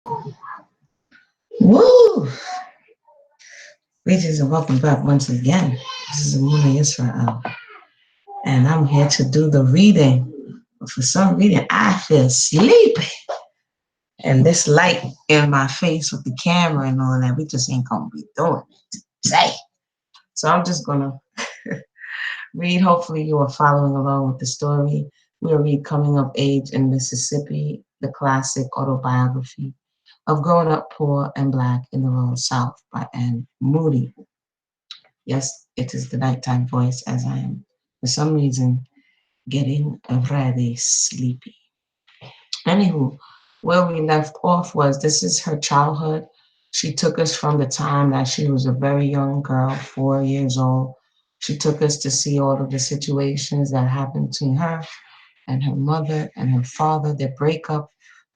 Woo! Greetings and welcome back once again. This is Moody Israel, and I'm here to do the reading. But for some reason, I feel sleepy, and this light in my face with the camera and all that, we just ain't gonna be doing it today. So I'm just gonna read. Hopefully, you are following along with the story. We'll read Coming of Age in Mississippi, the classic autobiography of growing up poor and black in the rural South by Moody. Yes, it is the nighttime voice as I am, for some reason, getting very sleepy. Anywho, where we left off was this is her childhood. She took us from the time that she was a very young girl, 4 years old. She took us to see all of the situations that happened between her and her mother and her father, their breakup,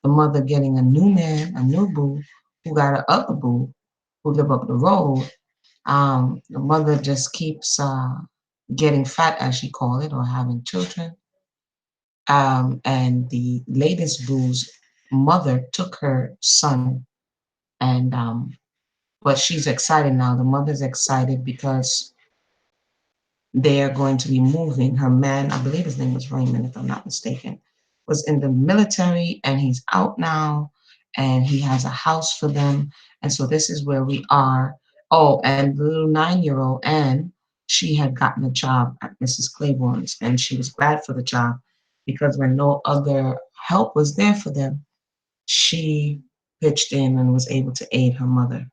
the mother getting a new man, a new boo, who got a other boo who live up the road. The mother just keeps getting fat, as she called it, or having children. And the latest boo's mother took her son, and but she's excited now. The mother's excited because they are going to be moving. Her man, I believe his name was Raymond, if I'm not mistaken, was in the military, and he's out now, and he has a house for them. And so this is where we are. Oh, and the little 9-year-old Anne, she had gotten a job at Mrs. Claiborne's, and she was glad for the job because when no other help was there for them, she pitched in and was able to aid her mother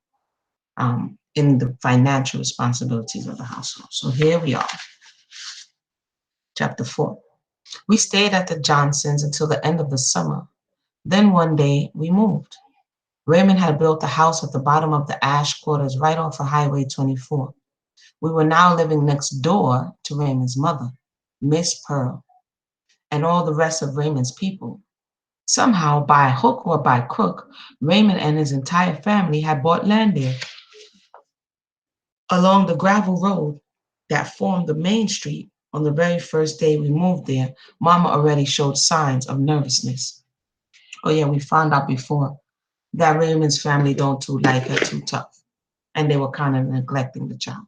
in the financial responsibilities of the household. So here we are, chapter 4. We stayed at the Johnsons until the end of the summer. Then one day we moved. Raymond had built a house at the bottom of the Ash Quarters right off of Highway 24. We were now living next door to Raymond's mother, Miss Pearl, and all the rest of Raymond's people. Somehow, by hook or by crook, Raymond and his entire family had bought land there. Along the gravel road that formed the main street on the very first day we moved there, Mama already showed signs of nervousness. Oh yeah, we found out before that Raymond's family don't too like her too tough, and they were kind of neglecting the child.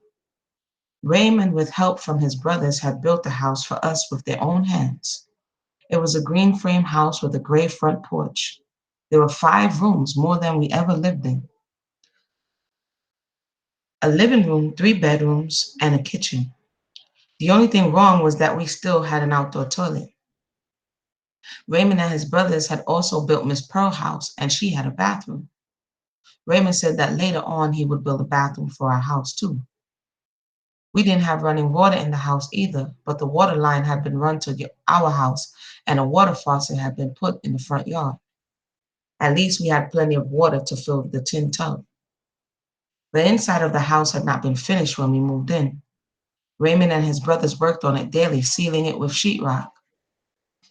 Raymond, with help from his brothers, had built the house for us with their own hands. It was a green frame house with a gray front porch. There were 5 rooms, more than we ever lived in. A living room, 3 bedrooms, and a kitchen. The only thing wrong was that we still had an outdoor toilet. Raymond and his brothers had also built Miss Pearl's house, and she had a bathroom. Raymond said that later on he would build a bathroom for our house too. We didn't have running water in the house either, but the water line had been run to our house and a water faucet had been put in the front yard. At least we had plenty of water to fill the tin tub. The inside of the house had not been finished when we moved in. Raymond and his brothers worked on it daily, sealing it with sheetrock.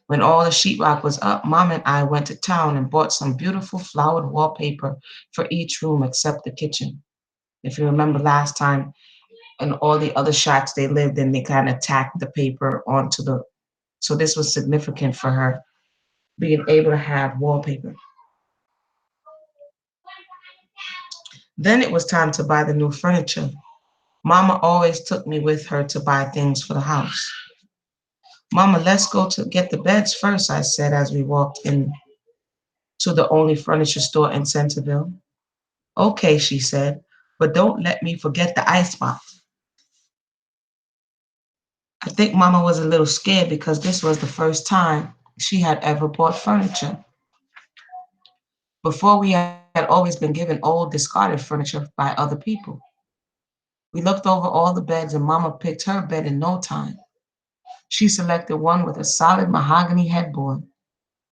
When all the sheetrock was up, Mom and I went to town and bought some beautiful flowered wallpaper for each room except the kitchen. If you remember last time, in all the other shacks they lived in, they kind of tacked the paper onto the. So this was significant for her, being able to have wallpaper. Then it was time to buy the new furniture. Mama always took me with her to buy things for the house. Mama, let's go to get the beds first, I said as we walked in to the only furniture store in Centerville. Okay, she said, but don't let me forget the icebox. I think Mama was a little scared because this was the first time she had ever bought furniture. Before, we had always been given old, discarded furniture by other people. We looked over all the beds and Mama picked her bed in no time. She selected one with a solid mahogany headboard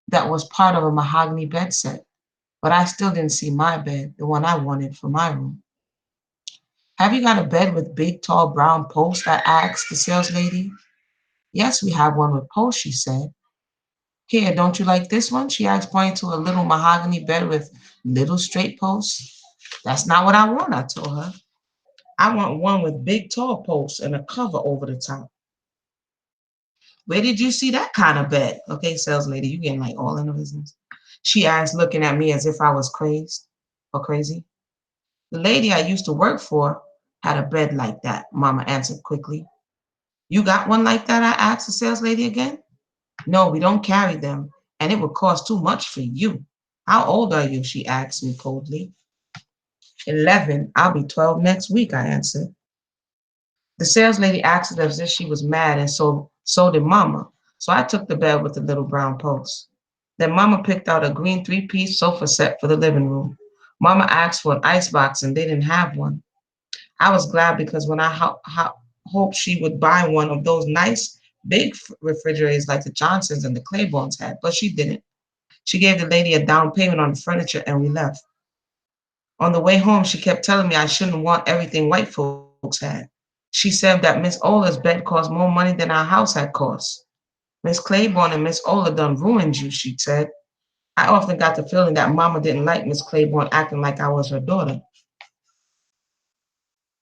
that was part of a mahogany bed set, but I still didn't see my bed, the one I wanted for my room. Have you got a bed with big, tall brown posts? I asked the sales lady. Yes, we have one with posts, she said. Here, don't you like this one? She asked, pointing to a little mahogany bed with little straight posts. That's not what I want, I told her. I want one with big, tall posts and a cover over the top. Where did you see that kind of bed? Okay, sales lady, you getting like all in the business. she asked, looking at me as if I was crazed or crazy. The lady I used to work for had a bed like that, Mama answered quickly. You got one like that? I asked the sales lady again. No, we don't carry them, and it would cost too much for you. How old are you? She asked me coldly. 11. I'll be 12 next week, I answered. The sales lady acted as if she was mad, and so did Mama. So I took the bed with the little brown post. Then Mama picked out a green three-piece sofa set for the living room. Mama asked for an icebox, and they didn't have one. I was glad because when I hoped she would buy one of those nice big refrigerators like the Johnsons and the Claibornes had, but she didn't. She gave the lady a down payment on the furniture, and we left. On the way home, she kept telling me I shouldn't want everything white folks had. She said that Miss Ola's bed cost more money than our house had cost. Miss Claiborne and Miss Ola done ruined you, she said. I often got the feeling that Mama didn't like Miss Claiborne acting like I was her daughter.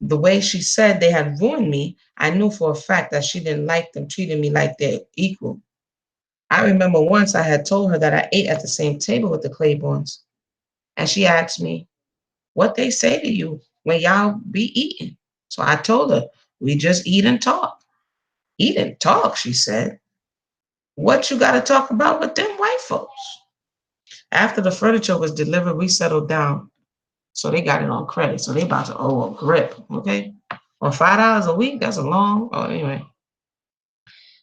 The way she said they had ruined me, I knew for a fact that she didn't like them treating me like their equal. I remember once I had told her that I ate at the same table with the Claibornes, and she asked me, what they say to you when y'all be eating. So I told her, we just eat and talk. Eat and talk, she said. What you got to talk about with them white folks? After the furniture was delivered, we settled down. So they got it on credit. So they about to owe a grip, okay? On $5 a week, that's a long, oh, anyway.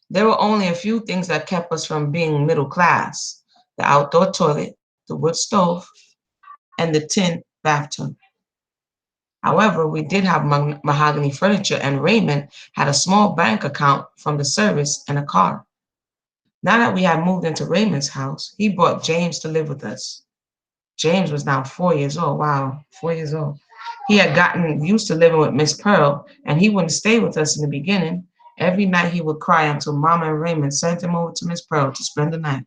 There were only a few things that kept us from being middle class: the outdoor toilet, the wood stove, and the tin bathtub. However, we did have mahogany furniture, and Raymond had a small bank account from the service and a car. Now that we had moved into Raymond's house, he brought James to live with us. James was now 4 years old. Wow, 4 years old. He had gotten used to living with Miss Pearl, and he wouldn't stay with us in the beginning. Every night he would cry until Mama and Raymond sent him over to Miss Pearl to spend the night.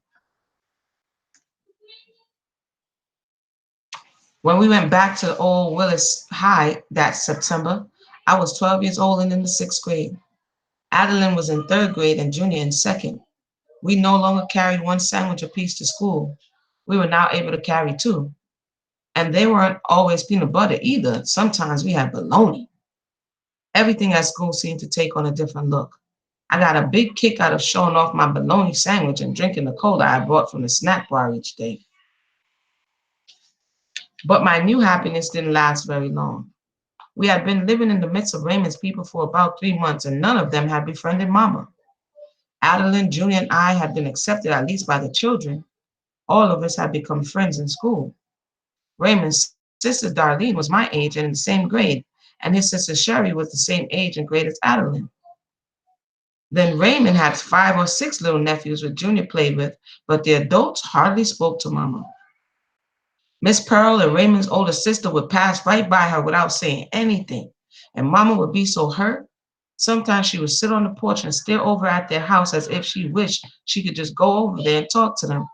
When we went back to old Willis High that September, I was 12 years old and in the sixth grade. Adeline was in third grade and Junior in second. We no longer carried one sandwich apiece to school. We were now able to carry two. And they weren't always peanut butter either. Sometimes we had bologna. Everything at school seemed to take on a different look. I got a big kick out of showing off my bologna sandwich and drinking the cola I bought from the snack bar each day. But my new happiness didn't last very long. We had been living in the midst of Raymond's people for about 3 months, and none of them had befriended Mama. Adeline, Junior, and I had been accepted at least by the children. All of us had become friends in school. Raymond's sister Darlene was my age and in the same grade, and his sister Sherry was the same age and grade as Adeline. Then Raymond had 5 or 6 little nephews with Junior played with, but the adults hardly spoke to Mama. Miss Pearl and Raymond's older sister would pass right by her without saying anything, and Mama would be so hurt. Sometimes she would sit on the porch and stare over at their house as if she wished she could just go over there and talk to them.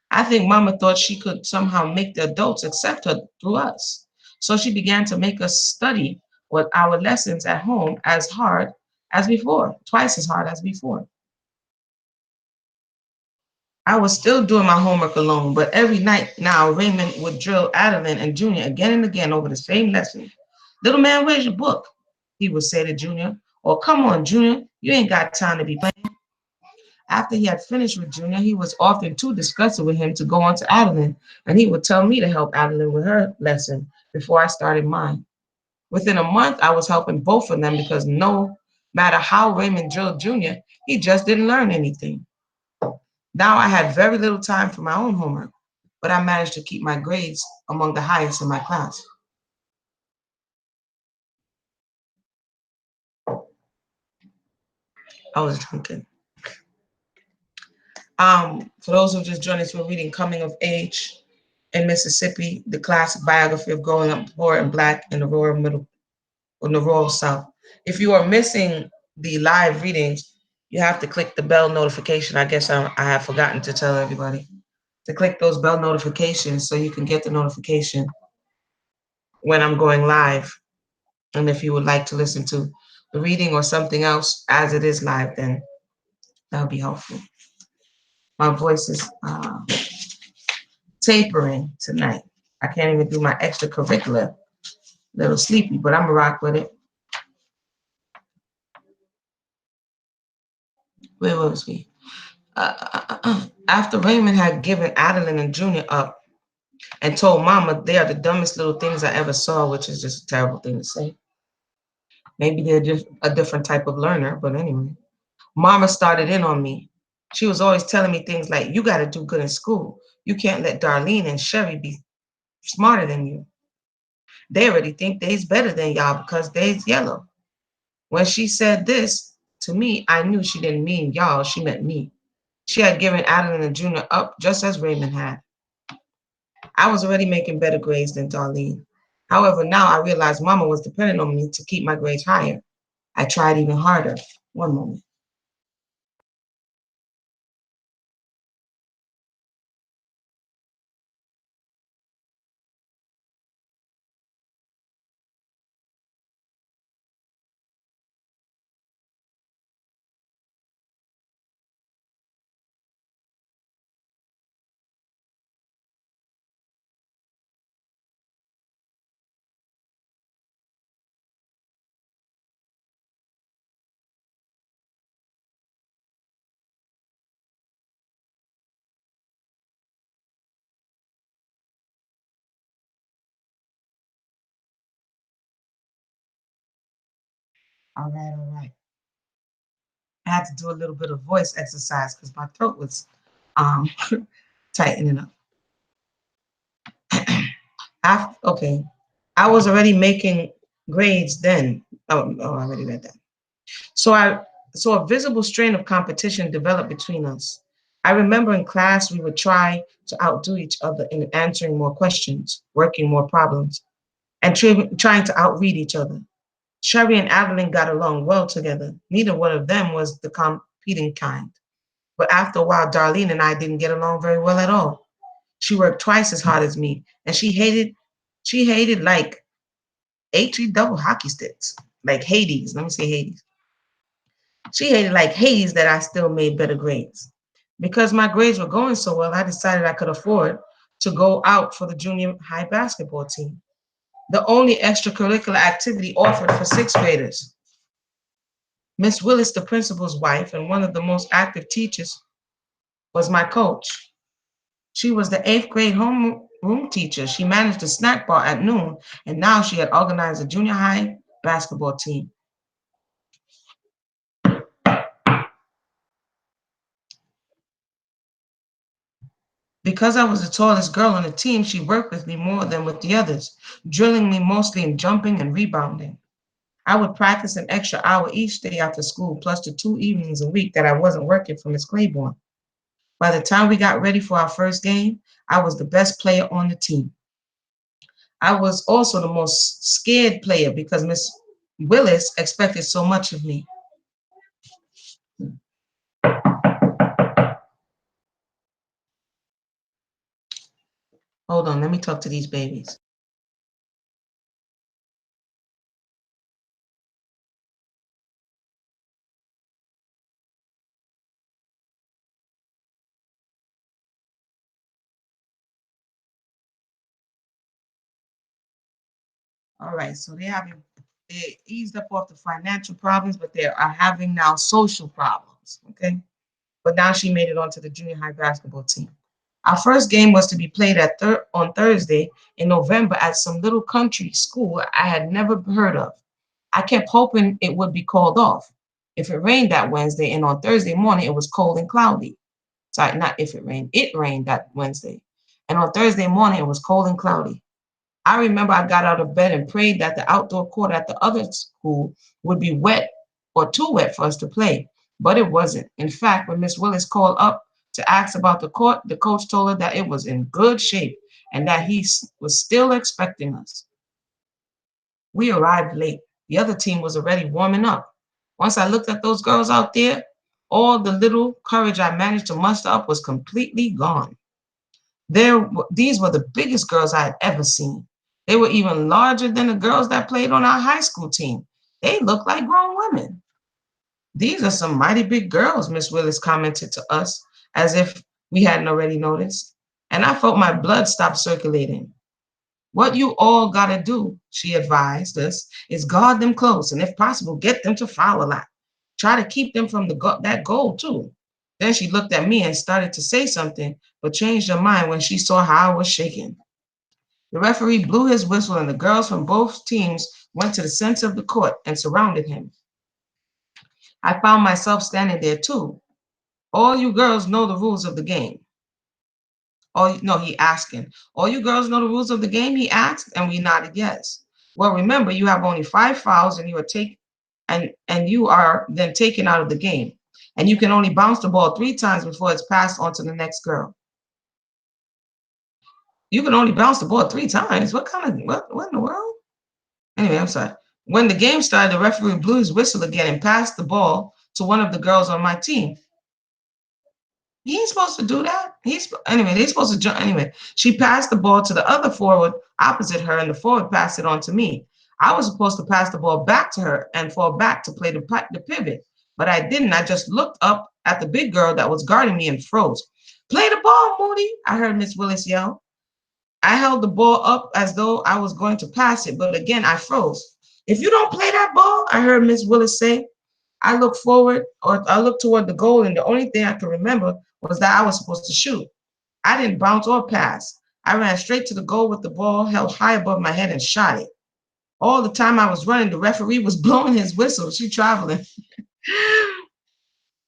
I think Mama thought she could somehow make the adults accept her through us. So she began to make us study with our lessons at home as hard as before, twice as hard as before. I was still doing my homework alone, but every night now Raymond would drill Adeline and Junior again and again over the same lesson. Little man, where's your book? He would say to Junior. Or come on, Junior, you ain't got time to be playing. After he had finished with Junior, he was often too disgusted with him to go on to Adeline, and he would tell me to help Adeline with her lesson before I started mine. Within a month, I was helping both of them because no matter how Raymond drilled Junior, he just didn't learn anything. Now I had very little time for my own homework, but I managed to keep my grades among the highest in my class. I was drinking. For those who just joined us, we're reading Coming of Age in Mississippi, the classic biography of growing up poor and Black in the rural South. If you are missing the live readings, you have to click the bell notification. I guess I have forgotten to tell everybody to click those bell notifications so you can get the notification when I'm going live. And if you would like to listen to the reading or something else as it is live, then that would be helpful. My voice is tapering tonight. I can't even do my extracurricular. Little sleepy, but I'm gonna rock with it. Where was we? After Raymond had given Adeline and Junior up and told Mama they are the dumbest little things I ever saw, which is just a terrible thing to say. Maybe they're just a different type of learner, but anyway. Mama started in on me. She was always telling me things like, you got to do good in school. You can't let Darlene and Sherry be smarter than you. They already think they's better than y'all because they's yellow. When she said this to me, I knew she didn't mean y'all, she meant me. She had given Adeline and Junior up just as Raymond had. I was already making better grades than Darlene. However, now I realized Mama was dependent on me to keep my grades higher. I tried even harder. One moment. All right, all right. I had to do a little bit of voice exercise because my throat was um, tightening up. Okay, I was already making grades then. I already read that. So a visible strain of competition developed between us. I remember in class we would try to outdo each other in answering more questions, working more problems, and trying to outread each other. Sherry and Adeline got along well together. Neither one of them was the competing kind. But after a while, Darlene and I didn't get along very well at all. She worked twice as hard as me, and she hated like HE double hockey sticks, like Hades. Let me say Hades. She hated like Hades that I still made better grades. Because my grades were going so well, I decided I could afford to go out for the junior high basketball team, the only extracurricular activity offered for sixth graders. Miss Willis, the principal's wife and one of the most active teachers, was my coach. She was the eighth grade homeroom teacher. She managed the snack bar at noon, and now she had organized a junior high basketball team. Because I was the tallest girl on the team, she worked with me more than with the others, drilling me mostly in jumping and rebounding. I would practice an extra hour each day after school, plus the 2 evenings a week that I wasn't working for Miss Claiborne. By the time we got ready for our first game, I was the best player on the team. I was also the most scared player because Miss Willis expected so much of me. Hold on, let me talk to these babies. All right, so they eased up off the financial problems, but they are having now social problems. Okay, but now she made it onto the junior high basketball team. Our first game was to be played on Thursday in November at some little country school I had never heard of. I kept hoping it would be called off. If it rained that Wednesday and on Thursday morning it was cold and cloudy. Sorry, not if it rained that Wednesday. And on Thursday morning it was cold and cloudy. I remember I got out of bed and prayed that the outdoor court at the other school would be wet or too wet for us to play, but it wasn't. In fact, when Miss Willis called up to ask about the court, the coach told her that it was in good shape and that he was still expecting us. We arrived late. The other team was already warming up. Once I looked at those girls out there, all the little courage I managed to muster up was completely gone. These were the biggest girls I had ever seen. They were even larger than the girls that played on our high school team. They looked like grown women. These are some mighty big girls, Miss Willis commented to us, as if we hadn't already noticed. and I felt my blood stop circulating. What you all gotta do, she advised us, is guard them close, and if possible, get them to foul a lot. Try to keep them from that goal too. Then she looked at me and started to say something, but changed her mind when she saw how I was shaking. The referee blew his whistle, and the girls from both teams went to the center of the court and surrounded him. I found myself standing there too. All you girls know the rules of the game. No, he asking. All you girls know the rules of the game, he asked, and we nodded yes. Well, remember, you have only 5 fouls, and you are then taken out of the game. And you can only bounce the ball 3 times before it's passed on to the next girl. You can only bounce the ball 3 times? What in the world? Anyway, I'm sorry. When the game started, the referee blew his whistle again and passed the ball to one of the girls on my team. He ain't supposed to do that. They're supposed to jump. Anyway, she passed the ball to the other forward opposite her, and the forward passed it on to me. I was supposed to pass the ball back to her and fall back to play the pivot, but I didn't. I just looked up at the big girl that was guarding me and froze. Play the ball, Moody, I heard Miss Willis yell. I held the ball up as though I was going to pass it, but again, I froze. If you don't play that ball, I heard Miss Willis say. I looked toward the goal, and the only thing I could remember was that I was supposed to shoot. I didn't bounce or pass. I ran straight to the goal with the ball held high above my head and shot it. All the time I was running, the referee was blowing his whistle. She traveling.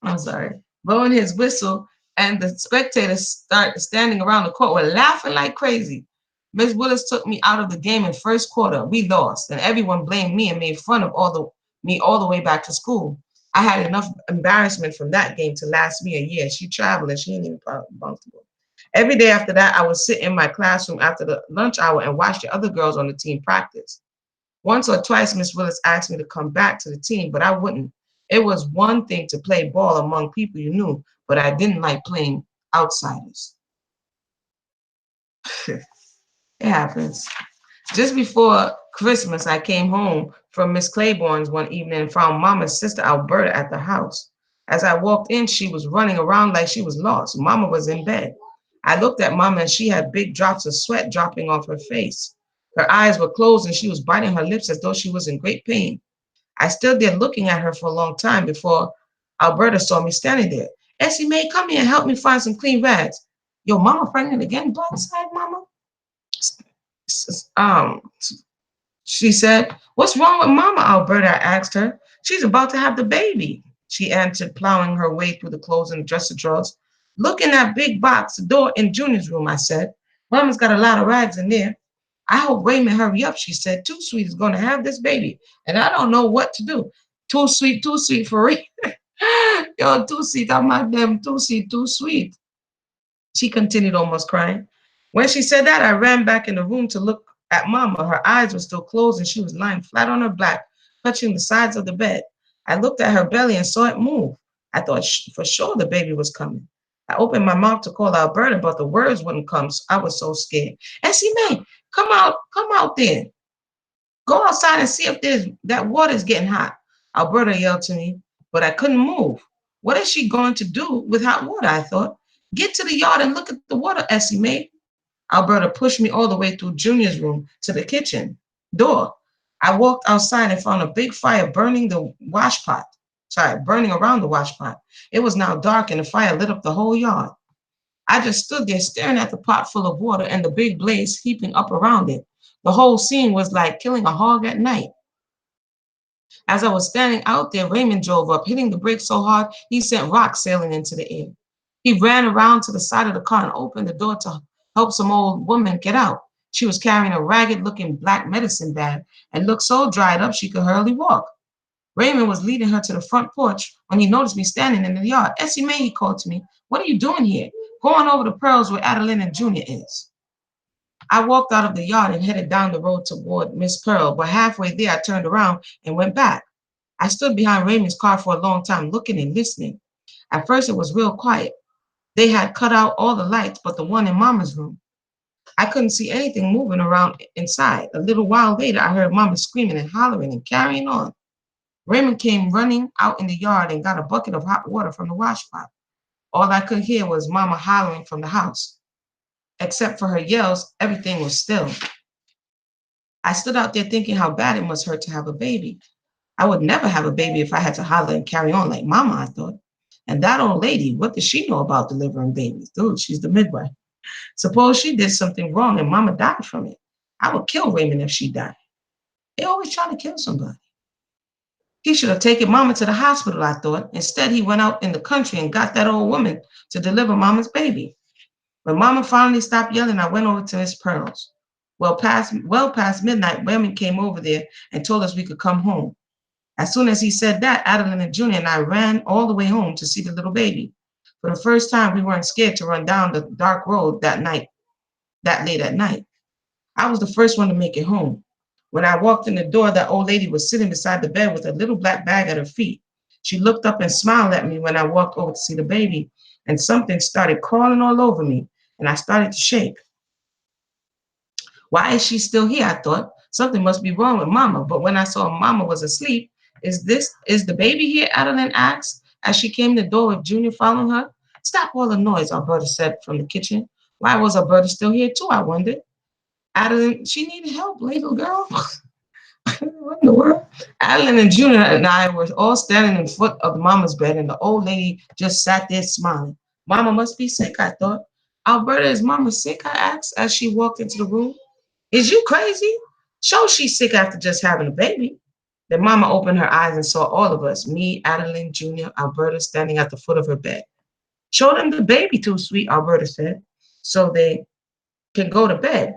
I'm sorry. Blowing his whistle, and the spectators started standing around the court were laughing like crazy. Miss Willis took me out of the game in first quarter. We lost, and everyone blamed me and made fun of me all the way back to school. I had enough embarrassment from that game to last me a year. She traveled and she ain't even comfortable. Every day after that, I would sit in my classroom after the lunch hour and watch the other girls on the team practice. Once or twice, Miss Willis asked me to come back to the team, but I wouldn't. It was one thing to play ball among people you knew, but I didn't like playing outsiders. It happens. Just before Christmas, I came home from Miss Claiborne's one evening and found Mama's sister Alberta at the house. As I walked in, she was running around like she was lost. Mama was in bed. I looked at Mama, and she had big drops of sweat dropping off her face. Her eyes were closed, and she was biting her lips as though she was in great pain. I stood there looking at her for a long time before Alberta saw me standing there. Essie Mae, come here and help me find some clean rags. Yo, Mama pregnant again? Go outside, Mama. Um, she said, what's wrong with Mama, Alberta? I asked her. She's about to have the baby, she answered, plowing her way through the clothes and dresser drawers. Look in that big box, the door in Junior's room, I said. Mama's got a lot of rags in there. I hope Raymond hurry up, she said. Too Sweet is going to have this baby, and I don't know what to do. Too sweet for real. Yo, Too Sweet, I'm not them. Too sweet. She continued, almost crying. When she said that, I ran back in the room to look at Mama. Her eyes were still closed, and she was lying flat on her back, touching the sides of the bed. I looked at her belly and saw it move. I thought for sure the baby was coming. I opened my mouth to call Alberta, but the words wouldn't come. So I was so scared. Essie Mae, come out there. Go outside and see if that water's getting hot. Alberta yelled to me, but I couldn't move. What is she going to do with hot water? I thought. Get to the yard and look at the water, Essie Mae. Alberta pushed me all the way through Junior's room to the kitchen door. I walked outside and found a big fire burning burning around the wash pot. It was now dark and the fire lit up the whole yard. I just stood there staring at the pot full of water and the big blaze heaping up around it. The whole scene was like killing a hog at night. As I was standing out there, Raymond drove up, hitting the brakes so hard he sent rocks sailing into the air. He ran around to the side of the car and opened the door to help some old woman get out. She was carrying a ragged-looking black medicine bag and looked so dried up she could hardly walk. Raymond was leading her to the front porch when he noticed me standing in the yard. Essie Mae, he called to me. What are you doing here? Go on over to Pearl's where Adeline and Junior is. I walked out of the yard and headed down the road toward Miss Pearl, but halfway there I turned around and went back. I stood behind Raymond's car for a long time, looking and listening. At first it was real quiet. They had cut out all the lights but the one in Mama's room. I couldn't see anything moving around inside. A little while later, I heard Mama screaming and hollering and carrying on. Raymond came running out in the yard and got a bucket of hot water from the wash pot. All I could hear was Mama hollering from the house. Except for her yells, everything was still. I stood out there thinking how bad it must hurt to have a baby. I would never have a baby if I had to holler and carry on like mama, I thought. And that old lady, what does she know about delivering babies? Dude, she's the midwife. Suppose she did something wrong and mama died from it. I would kill Raymond if she died. They always try to kill somebody. He should have taken mama to the hospital, I thought. Instead, he went out in the country and got that old woman to deliver mama's baby. When mama finally stopped yelling, I went over to Miss Pearl's. Well past midnight, Raymond came over there and told us we could come home. As soon as he said that, Adeline and Junior and I ran all the way home to see the little baby. For the first time, we weren't scared to run down the dark road that night, that late at night. I was the first one to make it home. When I walked in the door, that old lady was sitting beside the bed with a little black bag at her feet. She looked up and smiled at me when I walked over to see the baby, and something started crawling all over me, and I started to shake. Why is she still here? I thought. Something must be wrong with Mama. But when I saw Mama was asleep, is the baby here? Adeline asked as she came to the door with Junior following her. Stop all the noise, Alberta said from the kitchen. Why was Alberta still here too? I wondered. Adeline, she needed help, little girl. What in the world? Adeline and Junior and I were all standing in foot of Mama's bed, and the old lady just sat there smiling. Mama must be sick, I thought. Alberta, is Mama sick? I asked as she walked into the room. Is you crazy? Show she's sick after just having a baby. Then Mama opened her eyes and saw all of us, me, Adeline, Junior, Alberta, standing at the foot of her bed. Show them the baby too, sweet, Alberta said, so they can go to bed.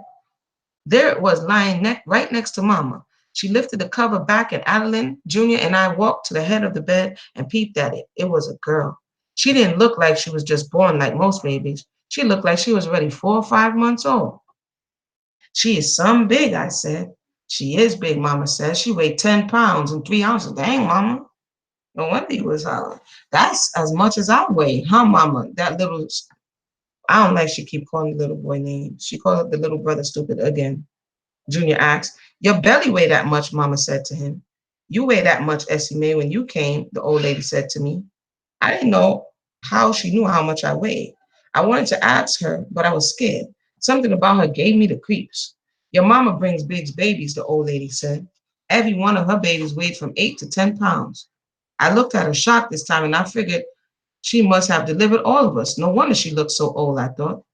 There it was, lying right next to Mama. She lifted the cover back, and Adeline, Junior, and I walked to the head of the bed and peeped at it. It was a girl. She didn't look like she was just born like most babies. She looked like she was already 4 or 5 months old. She is some big, I said. She is big, Mama said. She weighed 10 pounds and 3 ounces. Dang, Mama. No wonder you was hollering. That's as much as I weigh, huh, Mama? That little, I don't like she keep calling the little boy names. She called the little brother stupid again. Junior asked. Your belly weigh that much, Mama said to him. You weigh that much, Essie May, when you came, the old lady said to me. I didn't know how she knew how much I weighed. I wanted to ask her, but I was scared. Something about her gave me the creeps. Your mama brings big babies, the old lady said. Every one of her babies weighed from 8 to 10 pounds. I looked at her shocked this time, and I figured she must have delivered all of us. No wonder she looked so old, I thought.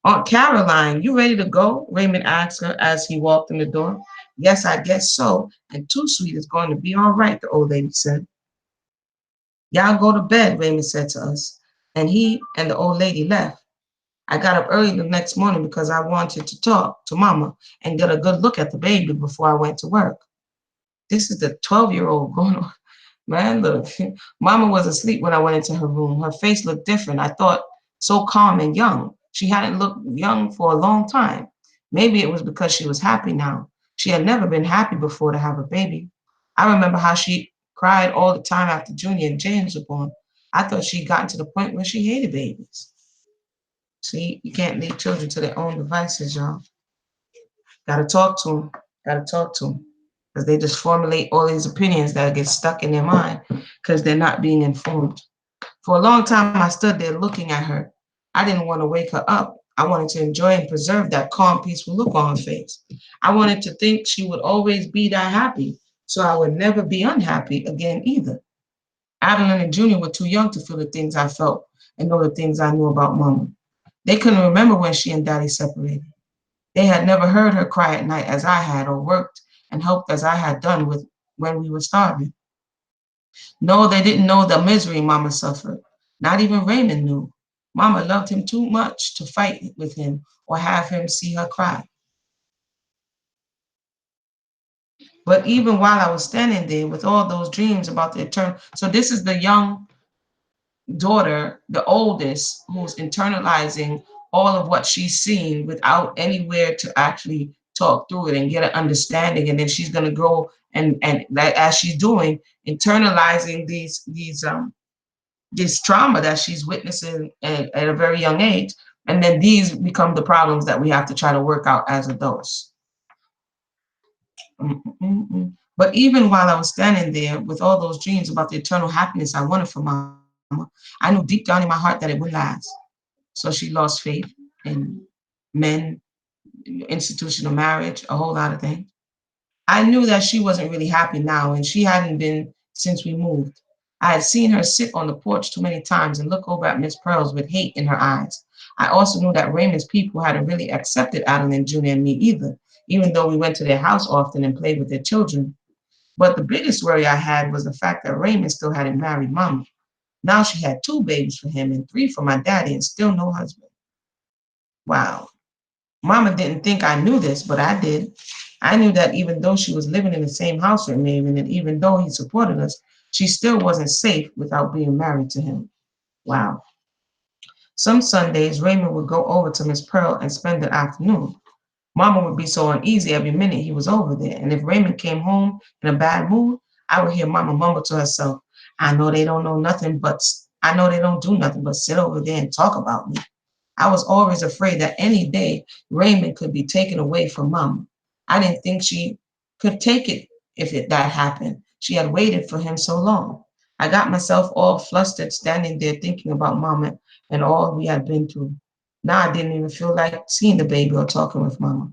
Aunt Caroline, you ready to go? Raymond asked her as he walked in the door. Yes, I guess so. And Too Sweet is going to be all right, the old lady said. Y'all go to bed, Raymond said to us. And he and the old lady left. I got up early the next morning because I wanted to talk to Mama and get a good look at the baby before I went to work. This is the 12-year-old going on. Man, look, Mama was asleep when I went into her room. Her face looked different. I thought so calm and young. She hadn't looked young for a long time. Maybe it was because she was happy now. She had never been happy before to have a baby. I remember how she cried all the time after Junior and James were born. I thought she'd gotten to the point where she hated babies. See, you can't leave children to their own devices, y'all. Gotta talk to them. Gotta talk to them. Because they just formulate all these opinions that get stuck in their mind because they're not being informed. For a long time, I stood there looking at her. I didn't want to wake her up. I wanted to enjoy and preserve that calm, peaceful look on her face. I wanted to think she would always be that happy, so I would never be unhappy again either. Adeline and Junior were too young to feel the things I felt and know the things I knew about Mama. They couldn't remember when she and Daddy separated. They had never heard her cry at night as I had, or worked and helped as I had done with when we were starving. No, they didn't know the misery Mama suffered. Not even Raymond knew. Mama loved him too much to fight with him or have him see her cry. But even while I was standing there with all those dreams about the eternal, so this is the young daughter, the oldest, who's internalizing all of what she's seen without anywhere to actually talk through it and get an understanding. And then she's going to grow and that as she's doing, internalizing this trauma that she's witnessing at a very young age. And then these become the problems that we have to try to work out as adults. But even while I was standing there with all those dreams about the eternal happiness I wanted for Mama, I knew deep down in my heart that it would last. So she lost faith in me. men, institutional marriage, a whole lot of things. I knew that she wasn't really happy now, and she hadn't been since we moved. I had seen her sit on the porch too many times and look over at Miss Pearls with hate in her eyes. I also knew that Raymond's people hadn't really accepted Adeline Jr. and me either, even though we went to their house often and played with their children. But the biggest worry I had was the fact that Raymond still hadn't married Mama. Now she had 2 babies for him and 3 for my daddy and still no husband. Wow. Mama didn't think I knew this, but I did. I knew that even though she was living in the same house with Raymond and even though he supported us, she still wasn't safe without being married to him. Wow. Some Sundays, Raymond would go over to Miss Pearl and spend the afternoon. Mama would be so uneasy every minute he was over there. And if Raymond came home in a bad mood, I would hear Mama mumble to herself, I know they don't do nothing but sit over there and talk about me. I was always afraid that any day Raymond could be taken away from Mama. I didn't think she could take it if that happened. She had waited for him so long. I got myself all flustered standing there thinking about Mama and all we had been through. Now I didn't even feel like seeing the baby or talking with Mama.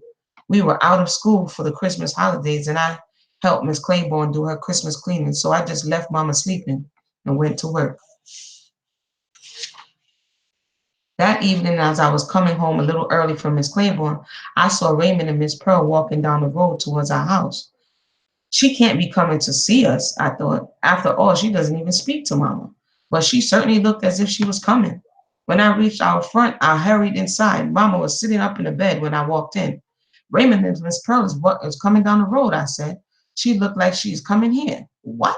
We were out of school for the Christmas holidays and I helped Miss Claiborne do her Christmas cleaning, so I just left Mama sleeping and went to work. That evening, as I was coming home a little early from Miss Claiborne, I saw Raymond and Miss Pearl walking down the road towards our house. She can't be coming to see us, I thought. After all, she doesn't even speak to Mama. But she certainly looked as if she was coming. When I reached our front, I hurried inside. Mama was sitting up in the bed when I walked in. Raymond and Miss Pearl is coming down the road, I said. She looked like she's coming here. What?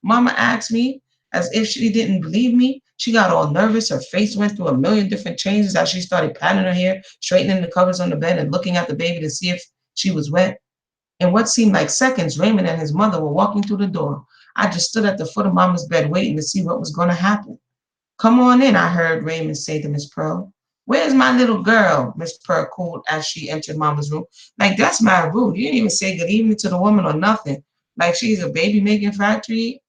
Mama asked me as if she didn't believe me. She got all nervous. Her face went through a million different changes as she started patting her hair, straightening the covers on the bed, and looking at the baby to see if she was wet. In what seemed like seconds, Raymond and his mother were walking through the door. I just stood at the foot of Mama's bed waiting to see what was going to happen. Come on in, I heard Raymond say to Miss Pearl. Where's my little girl? Miss Pearl called as she entered Mama's room. Like, that's mad rude. You didn't even say good evening to the woman or nothing. Like she's a baby making factory.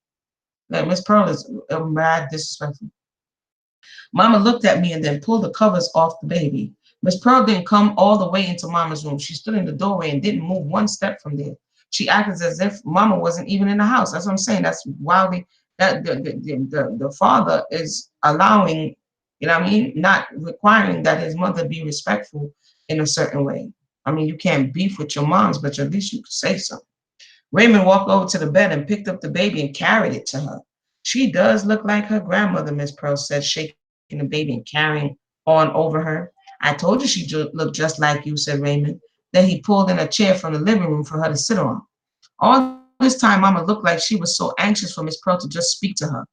Like Miss Pearl is mad disrespectful. Mama looked at me and then pulled the covers off the baby. Miss Pearl didn't come all the way into Mama's room. She stood in the doorway and didn't move one step from there. She acted as if Mama wasn't even in the house. That's what I'm saying. That's wildly that the father is allowing, you know what I mean, not requiring that his mother be respectful in a certain way. I mean, you can't beef with your moms, but at least you could say something. Raymond walked over to the bed and picked up the baby and carried it to her. She does look like her grandmother, Miss Pearl said, shaking the baby and carrying on over her. I told you she looked just like you, said Raymond. Then he pulled in a chair from the living room for her to sit on. All this time, Mama looked like she was so anxious for Miss Pearl to just speak to her.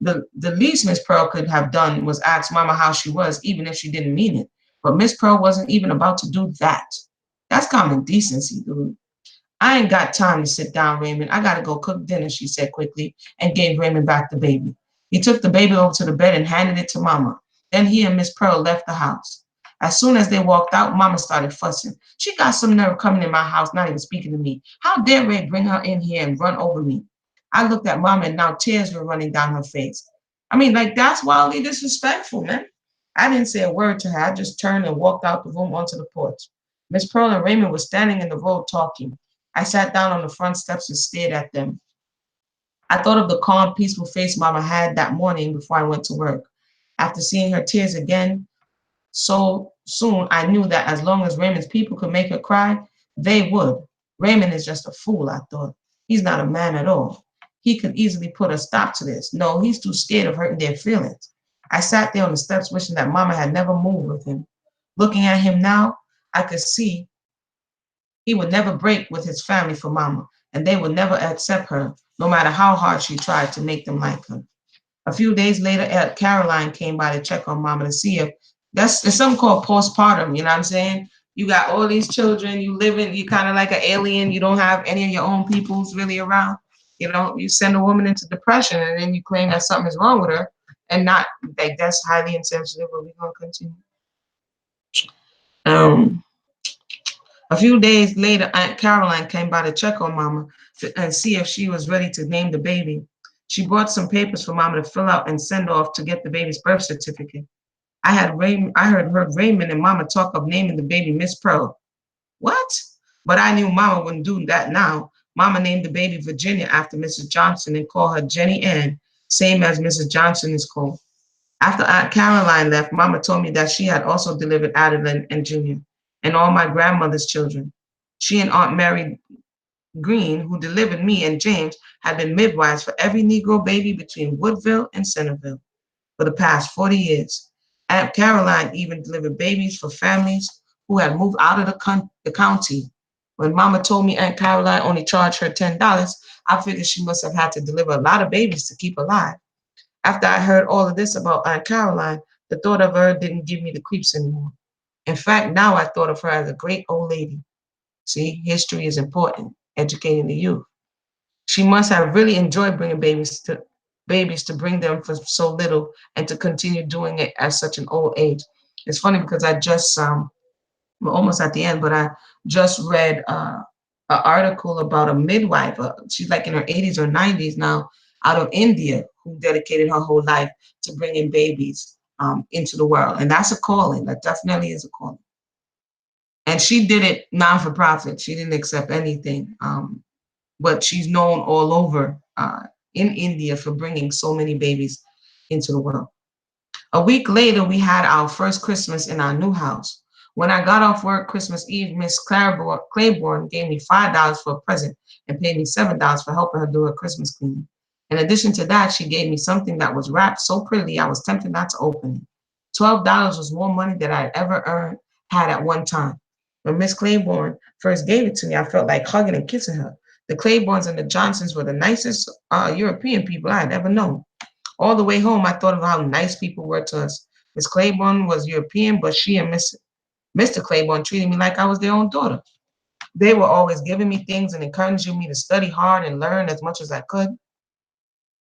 The least Miss Pearl could have done was ask Mama how she was, even if she didn't mean it. But Miss Pearl wasn't even about to do that. That's common decency, dude. I ain't got time to sit down, Raymond. I gotta go cook dinner, she said quickly, and gave Raymond back the baby. He took the baby over to the bed and handed it to Mama. Then he and Miss Pearl left the house. As soon as they walked out, Mama started fussing. She got some nerve coming in my house, not even speaking to me. How dare Ray bring her in here and run over me? I looked at Mama and now tears were running down her face. I mean, like, that's wildly disrespectful, man. I didn't say a word to her. I just turned and walked out the room onto the porch. Miss Pearl and Raymond were standing in the road talking. I sat down on the front steps and stared at them. I thought of the calm, peaceful face Mama had that morning before I went to work. After seeing her tears again so soon, I knew that as long as Raymond's people could make her cry, they would. Raymond is just a fool, I thought. He's not a man at all. He could easily put a stop to this. No, he's too scared of hurting their feelings. I sat there on the steps wishing that Mama had never moved with him. Looking at him now, I could see he would never break with his family for Mama, and they would never accept her, no matter how hard she tried to make them like her. A few days later, Aunt Caroline came by to check on Mama to see if it's something called postpartum. You know what I'm saying? You got all these children, you live in, you kind of like an alien. You don't have any of your own peoples really around. You know, you send a woman into depression, and then you claim that something is wrong with her, and not like that's highly insensitive. But we're gonna continue. Um, A few days later, Aunt Caroline came by to check on Mama and see if she was ready to name the baby. She brought some papers for Mama to fill out and send off to get the baby's birth certificate. I heard Raymond and Mama talk of naming the baby Miss Pearl. What? But I knew Mama wouldn't do that now. Mama named the baby Virginia after Mrs. Johnson and called her Jenny Ann, same as Mrs. Johnson is called. After Aunt Caroline left, Mama told me that she had also delivered Adeline and Junior and all my grandmother's children. She and Aunt Mary Green, who delivered me and James, had been midwives for every Negro baby between Woodville and Centerville for the past 40 years. Aunt Caroline even delivered babies for families who had moved out of the county. When Mama told me Aunt Caroline only charged her $10, I figured she must have had to deliver a lot of babies to keep alive. After I heard all of this about Aunt Caroline, the thought of her didn't give me the creeps anymore. In fact, now I thought of her as a great old lady. See, history is important, educating the youth. She must have really enjoyed bringing babies to bring them for so little and to continue doing it at such an old age. It's funny because I just we're almost at the end, but I just read an article about a midwife. She's like in her 80s or 90s now, out of India, who dedicated her whole life to bringing babies into the world, and that's a calling. That definitely is a calling. And she did it non for profit. She didn't accept anything. But she's known all over in India for bringing so many babies into the world. A week later, we had our first Christmas in our new house. When I got off work Christmas Eve, Miss Claiborne gave me $5 for a present and paid me $7 for helping her do her Christmas cleaning. In addition to that, she gave me something that was wrapped so prettily I was tempted not to open it. $12 was more money than I had ever had at one time. When Miss Claiborne first gave it to me, I felt like hugging and kissing her. The Claibornes and the Johnsons were the nicest European people I had ever known. All the way home, I thought of how nice people were to us. Miss Claiborne was European, but she and Mr. Claiborne treated me like I was their own daughter. They were always giving me things and encouraging me to study hard and learn as much as I could.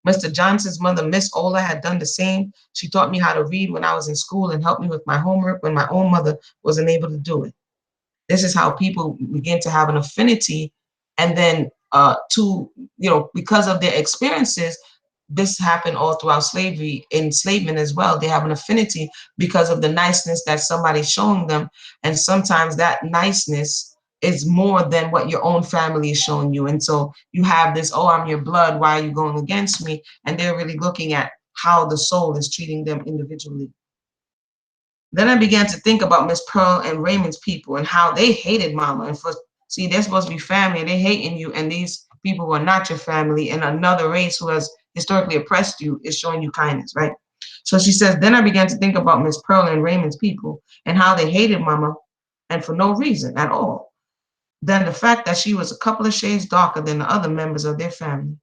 Mr. Johnson's mother, Miss Ola, had done the same. She taught me how to read when I was in school and helped me with my homework when my own mother wasn't able to do it. This is how people begin to have an affinity, and then because of their experiences, this happened all throughout slavery, enslavement as well. They have an affinity because of the niceness that somebody's showing them, and sometimes that niceness is more than what your own family is showing you. And so you have this, oh, I'm your blood, why are you going against me? And they're really looking at how the soul is treating them individually. Then I began to think about Miss Pearl and Raymond's people and how they hated Mama. And see, they're supposed to be family, and they're hating you, and these people who are not your family, and another race who has historically oppressed you is showing you kindness, right? So she says, then I began to think about Miss Pearl and Raymond's people and how they hated Mama, and for no reason at all. Then the fact that she was a couple of shades darker than the other members of their family.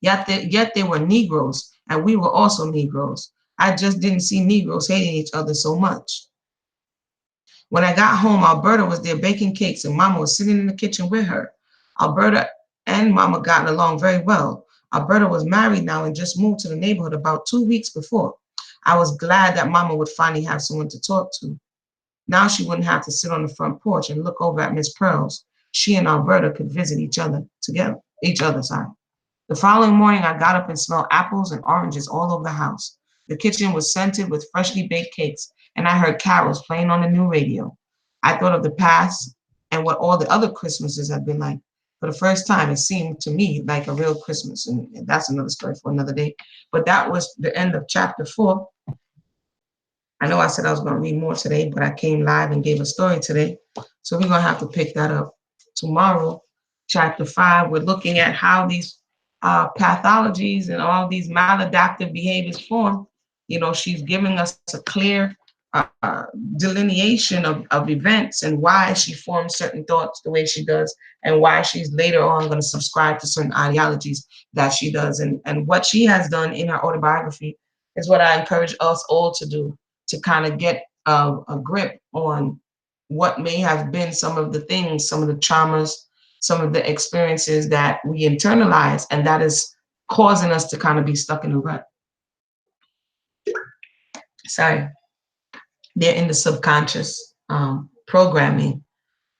Yet they were Negroes, and we were also Negroes. I just didn't see Negroes hating each other so much. When I got home, Alberta was there baking cakes, and Mama was sitting in the kitchen with her. Alberta and Mama got along very well. Alberta was married now and just moved to the neighborhood about 2 weeks before. I was glad that Mama would finally have someone to talk to. Now she wouldn't have to sit on the front porch and look over at Miss Pearl's. She and Alberta could visit each other, sorry. The following morning, I got up and smelled apples and oranges all over the house. The kitchen was scented with freshly baked cakes, and I heard carols playing on the new radio. I thought of the past and what all the other Christmases had been like. For the first time, it seemed to me like a real Christmas, and that's another story for another day. But that was the end of chapter 4. I know I said I was going to read more today, but I came live and gave a story today. So we're going to have to pick that up tomorrow. Chapter 5, we're looking at how these pathologies and all these maladaptive behaviors form. She's giving us a clear delineation of events and why she forms certain thoughts the way she does, and why she's later on going to subscribe to certain ideologies that she does. And what she has done in her autobiography is what I encourage us all to do, to kind of get a grip on what may have been some of the things, some of the traumas, some of the experiences that we internalize, and that is causing us to kind of be stuck in a rut. Sorry. They're in the subconscious programming,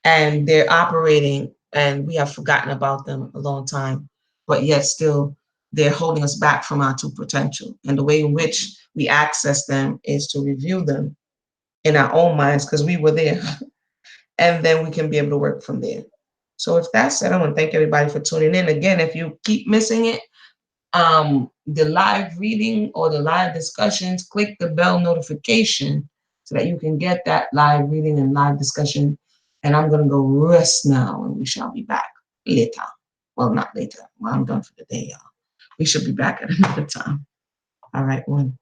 and they're operating, and we have forgotten about them a long time, but yet still they're holding us back from our true potential. And the way in which we access them is to review them in our own minds because we were there. And then we can be able to work from there. So if that's it, I want to thank everybody for tuning in. Again, if you keep missing it, the live reading or the live discussions, click the bell notification so that you can get that live reading and live discussion. And I'm going to go rest now, and we shall be back later. Well, not later. Well, I'm done for the day, y'all. We should be back at another time. All right, one.